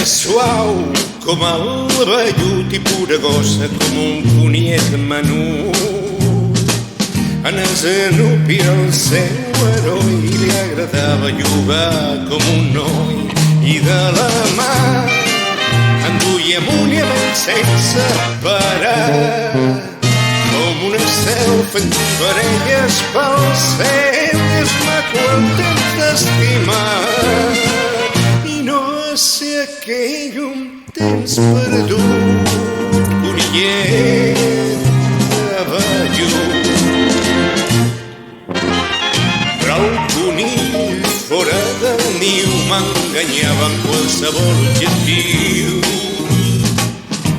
suau com el vellut i pura gossa com un conillet menut. A na Zenúbia el seu heroi li agradava jugar com un noi i de la mà en duia amunt i avall sense parar, com un estel fent parelles pel cel. És maco el temps d'estimar i no ser aquell un temps perdut, conillet de vellut. Però el conill fora del niu m'enganyava amb qualsevol objectiu.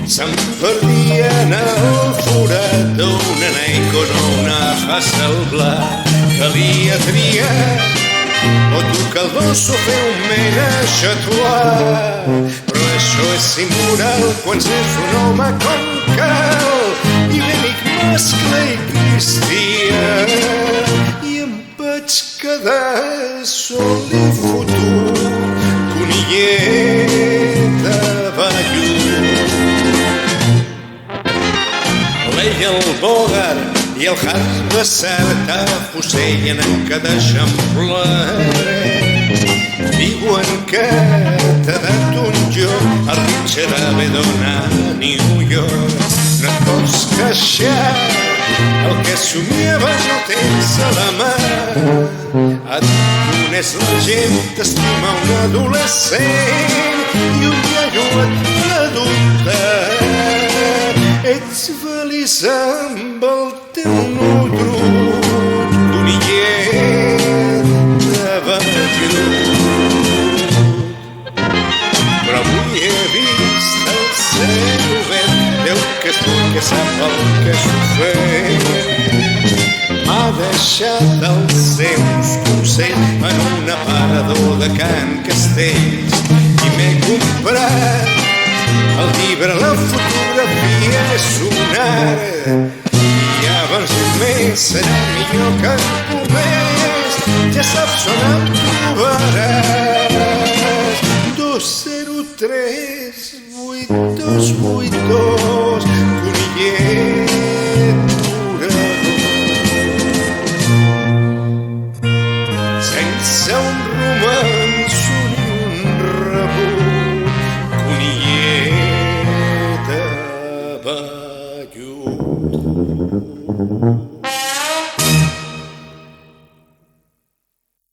Se'm perdia en el forat d'una Nikon o una Hasselblad. Calia triar o tocar el dos o fer un menage à trois. Però això és immoral quan s'és un home com cal i benic mascle i cristià. I em vaig quedar sol i fotut, conillet de vellut. Leia el Bogart i el Hart-Basset afuseien en cada eixamplet. Diuen que t'ha dat un joc a Richard Avedon a New York. No et pots queixar, el que somiaves no tens a la mà. Et coneix la gent, t'estima un adolescent i un iaio et pregunta. Ets feliç amb el teu nodrut, conillet de vellut. Però avui he vist el cel obert, Déu que és l'únic que sap el que s'ho fet. M'ha deixat els seus consells en un aparador de Can Castells i m'he comprat el llibre, la fotografia és un art i abans d'un mes serà millor que en comés. Ja saps on em trobaràs. 203 8282 conillet durador. Sense un romanço